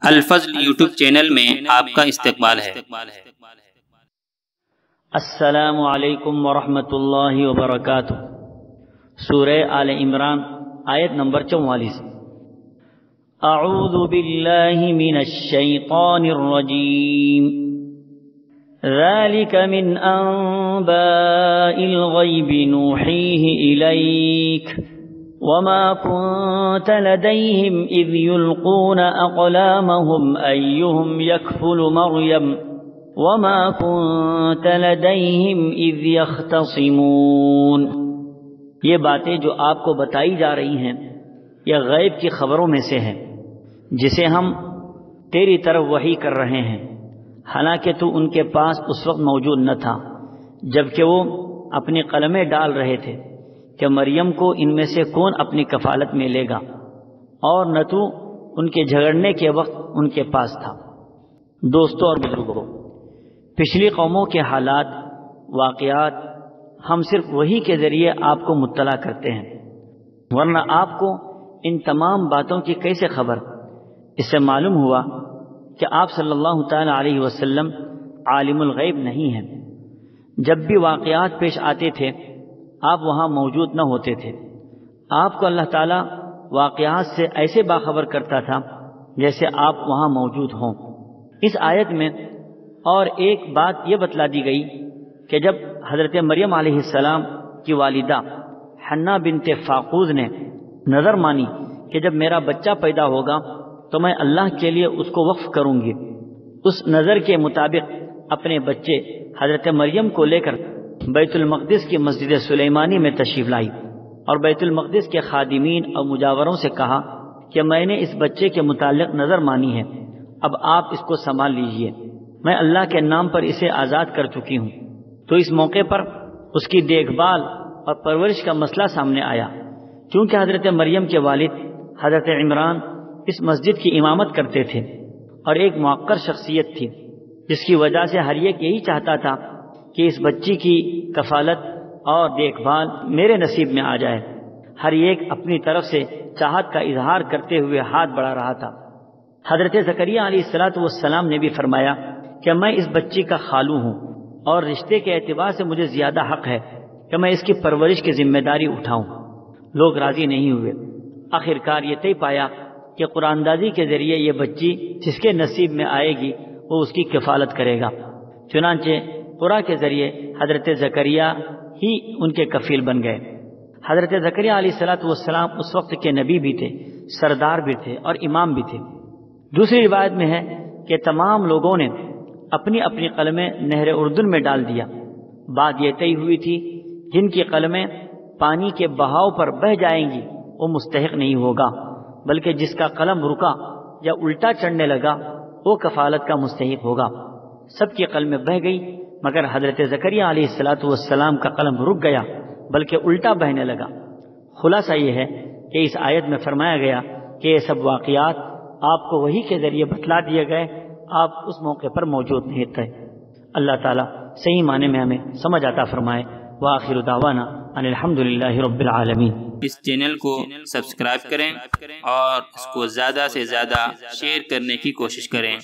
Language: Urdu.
الفضل یوٹیوب چینل میں آپ کا استقبال ہے۔ السلام علیکم ورحمۃ اللہ وبرکاتہ۔ سورہ آل عمران آیت نمبر 44۔ اعوذ باللہ من الشیطان الرجیم، ذلك من انباء الغیب نوحیہ الیک وما كنت لديهم اذ يلقون اقلامهم ايهم يكفل مريم وما كنت لديهم اذ يختصمون۔ یہ باتیں جو آپ کو بتائی جا رہی ہیں یہ غیب کی خبروں میں سے ہیں جسے ہم تیری طرف وحی کر رہے ہیں، حالانکہ تو ان کے پاس اس وقت موجود نہ تھا جبکہ وہ اپنی قلمیں ڈال رہے تھے کہ مریم کو ان میں سے کون اپنی کفالت میں لے گا، اور نہ تو ان کے جھگڑنے کے وقت ان کے پاس تھا۔ دوستوں اور بزرگوں، پچھلی قوموں کے حالات، واقعات ہم صرف وحی کے ذریعے آپ کو مطلع کرتے ہیں، ورنہ آپ کو ان تمام باتوں کی کیسے خبر؟ اس سے معلوم ہوا کہ آپ صلی اللہ تعالی علیہ وسلم عالم الغیب نہیں ہیں۔ جب بھی واقعات پیش آتے تھے آپ وہاں موجود نہ ہوتے تھے۔ آپ کو اللہ تعالیٰ واقعات سے ایسے باخبر کرتا تھا جیسے آپ وہاں موجود ہوں۔ اس آیت میں اور ایک بات یہ بتلا دی گئی کہ جب حضرت مریم علیہ السلام کی والدہ حنا بنت فاقوز نے نظر مانی کہ جب میرا بچہ پیدا ہوگا تو میں اللہ کے لیے اس کو وقف کروں گی، اس نظر کے مطابق اپنے بچے حضرت مریم کو لے کر بیت المقدس کی مسجد سلیمانی میں تشریف لائی اور بیت المقدس کے خادمین اور مجاوروں سے کہا کہ میں نے اس بچے کے متعلق نظر مانی ہے، اب آپ اس کو سنبھال لیجئے، میں اللہ کے نام پر اسے آزاد کر چکی ہوں۔ تو اس موقع پر اس کی دیکھ بھال اور پرورش کا مسئلہ سامنے آیا، چونکہ حضرت مریم کے والد حضرت عمران اس مسجد کی امامت کرتے تھے اور ایک موقر شخصیت تھی، جس کی وجہ سے ہر ایک یہی چاہتا تھا کہ اس بچی کی کفالت اور دیکھ بھال میرے نصیب میں آ جائے۔ ہر ایک اپنی طرف سے چاہت کا اظہار کرتے ہوئے ہاتھ بڑھا رہا تھا۔ حضرت زکریا علیہ السلام نے بھی فرمایا کہ میں اس بچی کا خالو ہوں اور رشتے کے اعتبار سے مجھے زیادہ حق ہے کہ میں اس کی پرورش کی ذمہ داری اٹھاؤں۔ لوگ راضی نہیں ہوئے۔ آخرکار یہ طے پایا کہ قرآن اندازی کے ذریعے یہ بچی جس کے نصیب میں آئے گی وہ اس کی کفالت کرے گا۔ چنانچہ قرآن کے ذریعے حضرت زکریا ہی ان کے کفیل بن گئے۔ حضرت زکریا علیہ السلام اس وقت کے نبی بھی تھے، سردار بھی تھے اور امام بھی تھے۔ دوسری روایت میں ہے کہ تمام لوگوں نے اپنی اپنی قلمیں نہر اردن میں ڈال دیا۔ بات یہ طے ہوئی تھی جن کی قلمیں پانی کے بہاؤ پر بہہ جائیں گی وہ مستحق نہیں ہوگا، بلکہ جس کا قلم رکا یا الٹا چڑھنے لگا وہ کفالت کا مستحق ہوگا۔ سب کی قلمیں بہہ گئی مگر حضرت زکریا علیہ السلام کا قلم رک گیا بلکہ الٹا بہنے لگا۔ خلاصہ یہ ہے کہ اس آیت میں فرمایا گیا کہ یہ سب واقعات آپ کو وحی کے ذریعے بتلا دیے گئے، آپ اس موقع پر موجود نہیں تھے۔ اللہ تعالیٰ صحیح معنی میں ہمیں سمجھ عطا فرمائے۔ وآخر دعوانا ان الحمدللہ رب العالمین۔ اس چینل کو سبسکرائب کریں اور اس کو زیادہ سے زیادہ شیئر کرنے کی کوشش کریں۔